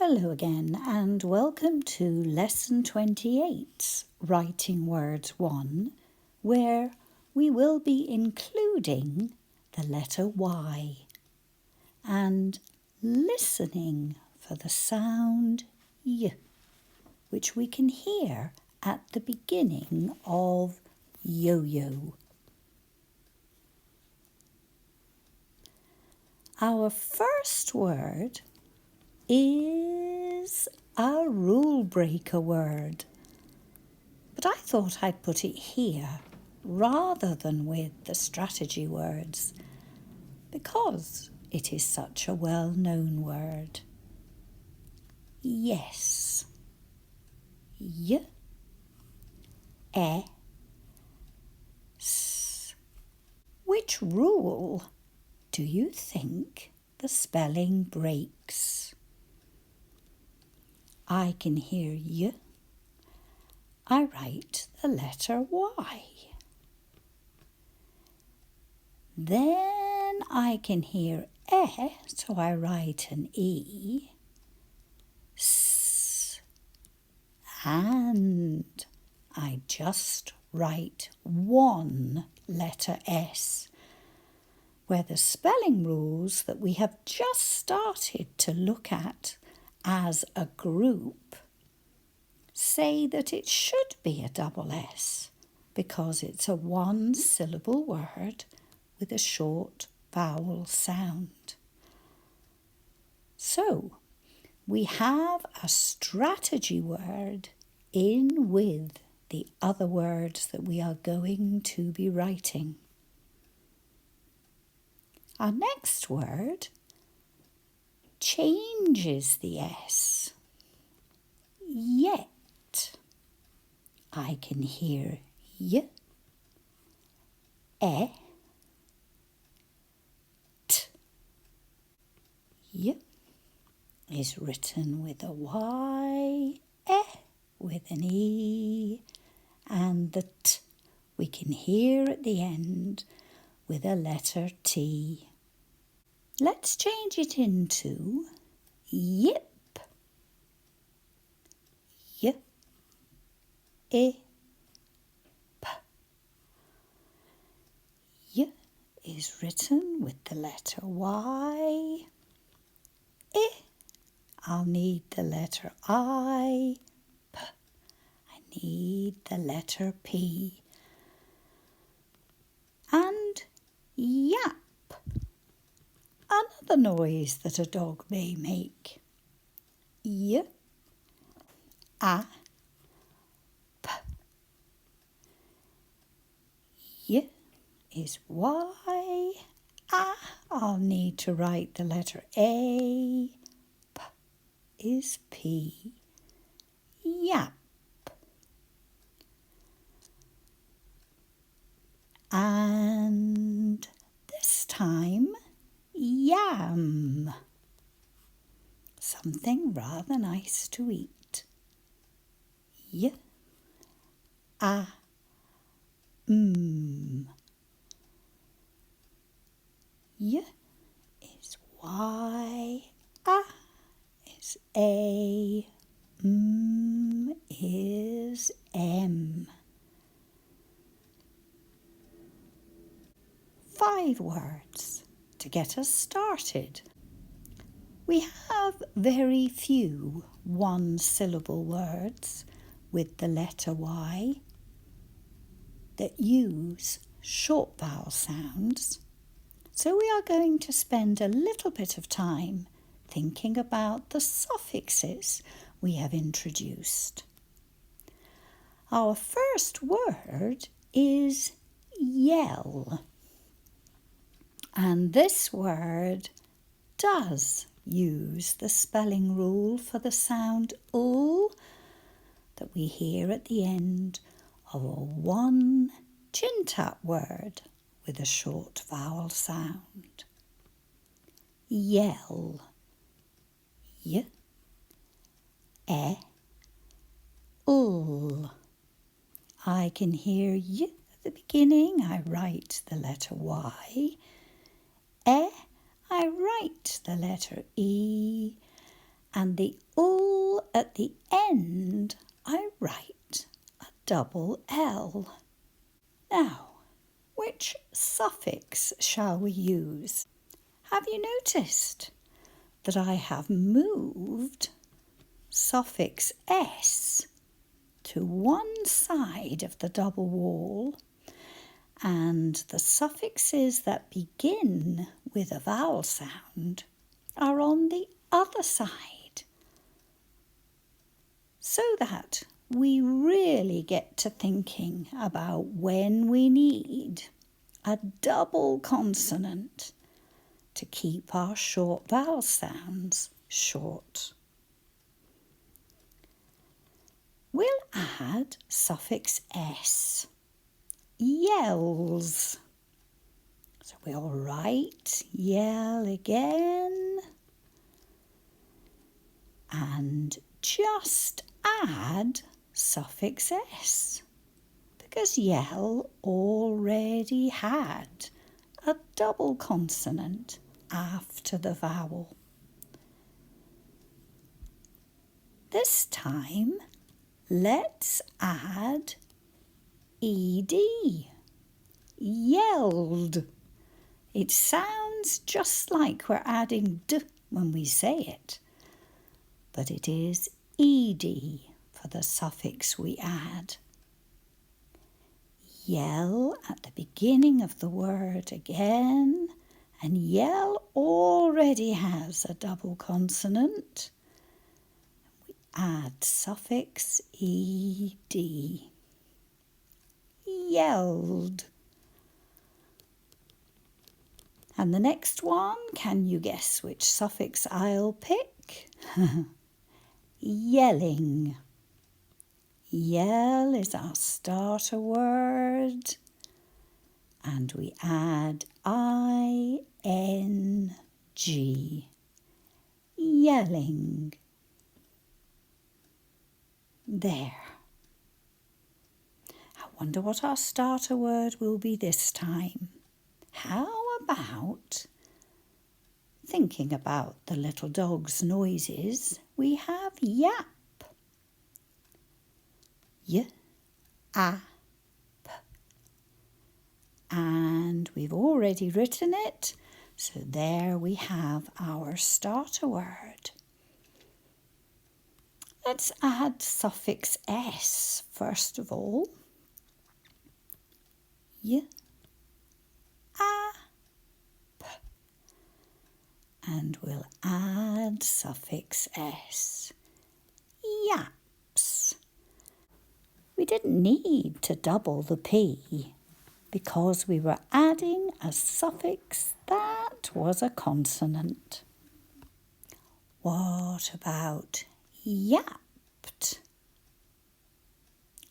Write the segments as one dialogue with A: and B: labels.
A: Hello again and welcome to Lesson 28, Writing Words 1, where we will be including the letter Y and listening for the sound Y, which we can hear at the beginning of yo-yo. Our first word is a rule breaker word, but I thought I'd put it here rather than with the strategy words because it is such a well-known word. Yes. Y, e, s. Which rule do you think the spelling breaks? I can hear Y. I write the letter Y. Then I can hear E, so I write an E. S. And I just write one letter S, where the spelling rules that we have just started to look at as a group say that it should be a double S because it's a one-syllable word with a short vowel sound. So we have a strategy word in with the other words that we are going to be writing. Our next word changes the S. Yet. I can hear Y, E, T. Y is written with a Y, E with an E, and the T we can hear at the end with a letter T. Let's change it into yip. Y, I, P. Y is written with the letter Y. I, I'll need the letter I. P, I need the letter P. And yap. Another noise that a dog may make. Y, a, p. Y is Y. A, I'll need to write the letter A. P is P. Yap. And this time, yam. Something rather nice to eat. Y, a, m. Y is Y, a is A, m is M. 5 words to get us started. We have very few one-syllable words with the letter Y that use short vowel sounds, so we are going to spend a little bit of time thinking about the suffixes we have introduced. Our first word is yell, and this word does use the spelling rule for the sound L that we hear at the end of a one chin tap word with a short vowel sound. Yell. Y, E, L. I can hear Y at the beginning. I write the letter Y. E, I write the letter E, And the ul at the end, I write a double L. Now, which suffix shall we use? Have you noticed that I have moved suffix s to one side of the double wall, and the suffixes that begin with a vowel sound are on the other side, so that we really get to thinking about when we need a double consonant to keep our short vowel sounds short. We'll add suffix s, yells. So we'll write yell again and just add suffix s, because yell already had a double consonant after the vowel. This time, let's add ed, yelled. It sounds just like we're adding d when we say it, but it is ed for the suffix we add. Yell at the beginning of the word again, and yell already has a double consonant. We add suffix ed. Yelled. And the next one, can you guess which suffix I'll pick? Yelling. Yell is our starter word, and we add ing. Yelling. There. I wonder what our starter word will be this time. How about thinking about the little dog's noises? We have yap. Y, a, p. And we've already written it, so there we have our starter word. Let's add suffix s first of all. Y, a, p. And we'll add suffix s. Yaps. We didn't need to double the p because we were adding a suffix that was a consonant. What about yapped?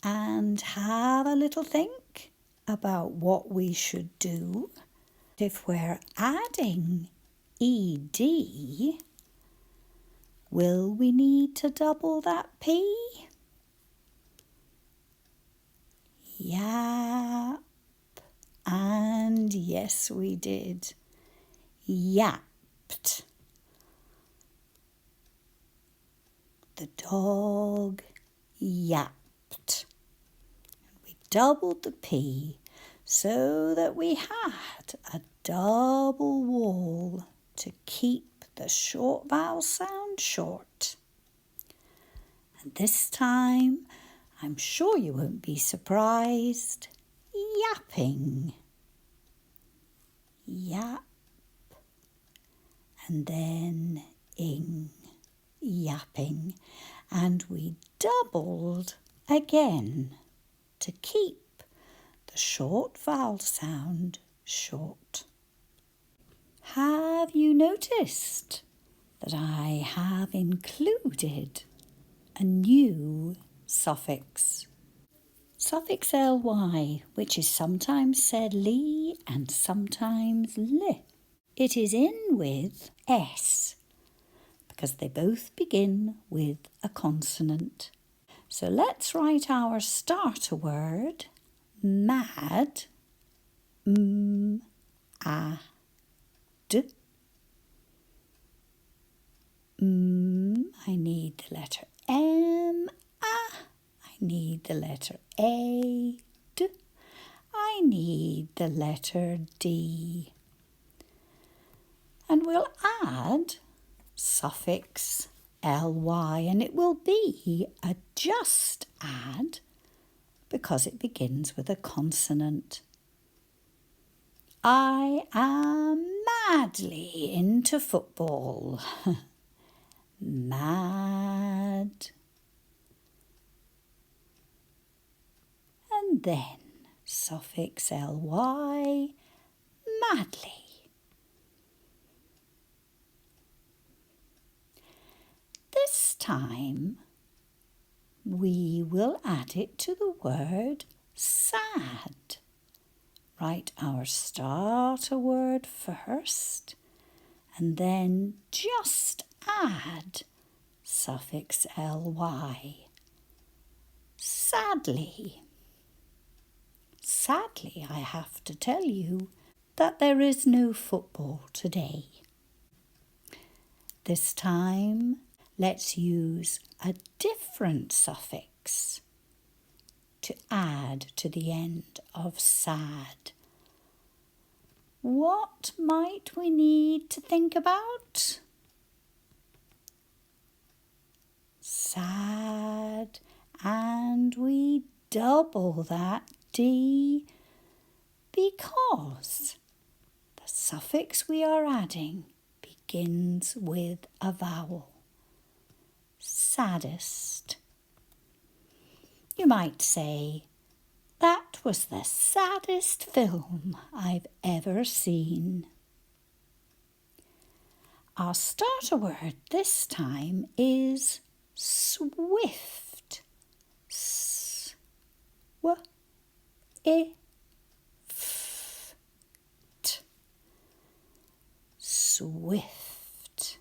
A: And have a little think about what we should do if we're adding ed. Will we need to double that p? Yap. And yes, we did. Yapped. The dog yapped. We doubled the p so that we had a double wall to keep the short vowel sound short. And this time, I'm sure you won't be surprised. Yapping. Yap. And then ing. Yapping. And we doubled again to keep the short vowel sound short. Have you noticed that I have included a new suffix? Suffix ly, which is sometimes said li and sometimes li. It is in with s because they both begin with a consonant. So let's write our starter word, mad, a, d, I need the letter M. I need the letter A. D. I need the letter D. And we'll add suffix ly, and it will be a just add because it begins with a consonant. I am madly into football. Mad. And then suffix ly, madly. This time we will add it to the word sad. Write our starter word first and then just add suffix ly. Sadly. Sadly, I have to tell you that there is no football today. This time, let's use a different suffix to add to the end of sad. What might we need to think about? Sad, and we double that D because the suffix we are adding begins with a vowel. Saddest. You might say, that was the saddest film I've ever seen. Our starter word this time is swift. S-w-i-f-t. Swift.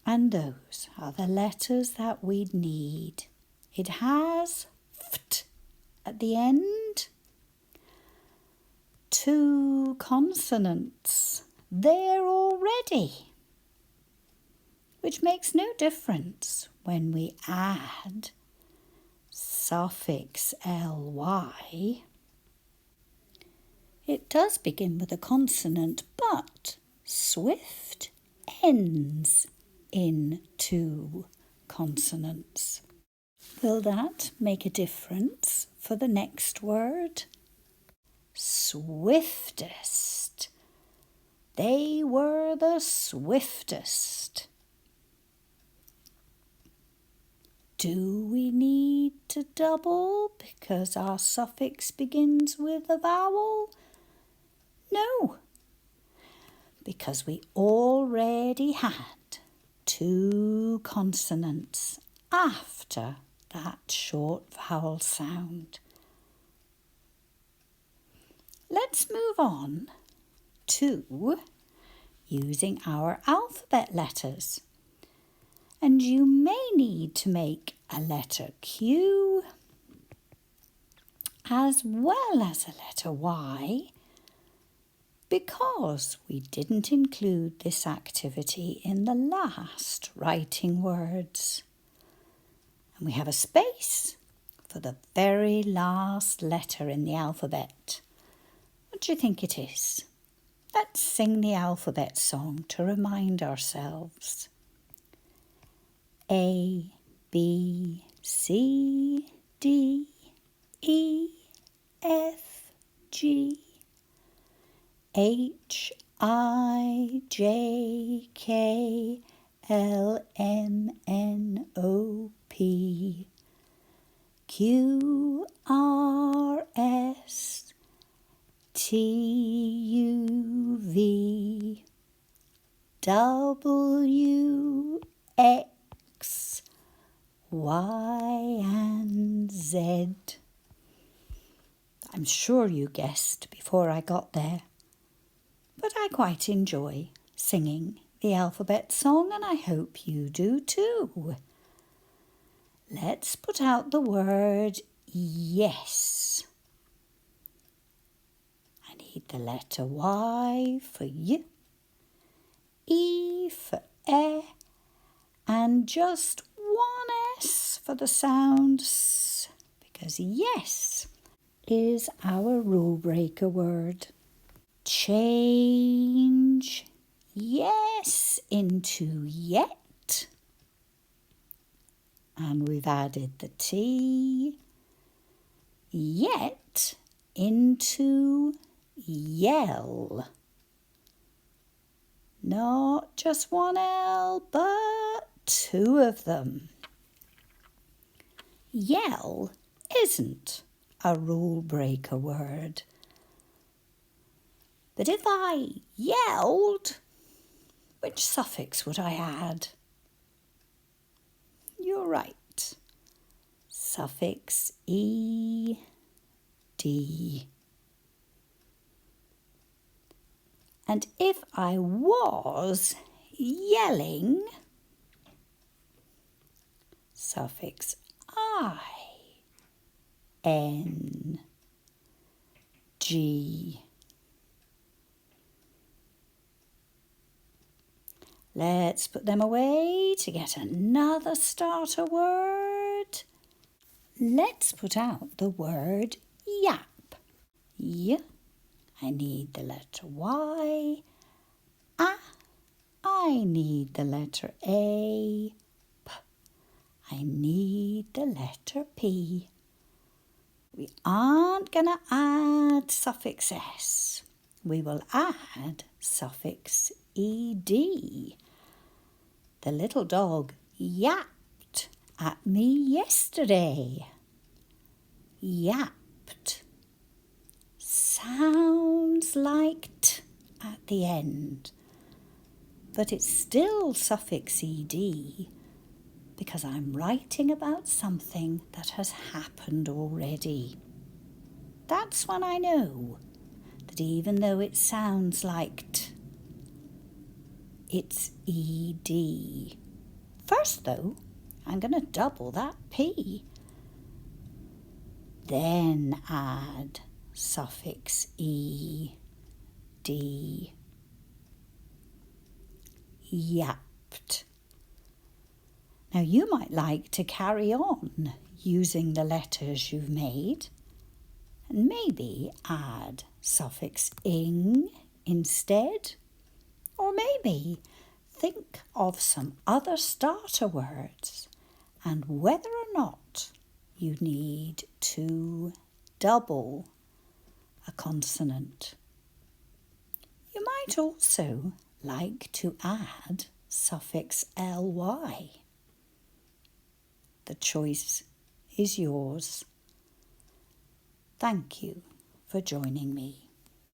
A: And those are the letters that we'd need. It has ft at the end. 2 consonants there already, which makes no difference when we add suffix ly. It does begin with a consonant, but swift ends in 2 consonants. Will that make a difference for the next word? Swiftest. They were the swiftest. Do we need to double because our suffix begins with a vowel? No, because we already had 2 consonants after that short vowel sound. Let's move on to using our alphabet letters. And you may need to make a letter Q as well as a letter Y because we didn't include this activity in the last writing words. And we have a space for the very last letter in the alphabet. What do you think it is? Let's sing the alphabet song to remind ourselves. A, B, C, D, E, F, G, H, I, J, K, L, M, N, O, P, Q, R, S, T, U, V, W, X, Y, and Z. I'm sure you guessed before I got there, but I quite enjoy singing the alphabet song and I hope you do too. Let's put out the word yes. I need the letter Y for Y, E for E, And just one S for the sound S, because yes is our rule breaker word. Change yes into yet. And we've added the T. Yet into yell. Not just one L, but two of them. Yell isn't a rule breaker word. But if I yelled, which suffix would I add? You're right. Suffix ed. And if I was yelling, suffix ing. Let's put them away to get another starter word. Let's put out the word yap. Y, I need the letter Y. I need the letter A. P, I need the letter P. We aren't going to add suffix S. We will add suffix ed. The little dog yapped at me yesterday. Yapped. Sounds like t at the end, but it's still suffix ed because I'm writing about something that has happened already. That's when I know that even though it sounds like t, it's ed. First though, I'm going to double that P. Then add suffix ed. Yapped. Now you might like to carry on using the letters you've made and maybe add suffix ing instead, or maybe think of some other starter words and whether or not you need to double a consonant. You might also like to add suffix ly. The choice is yours. Thank you for joining me.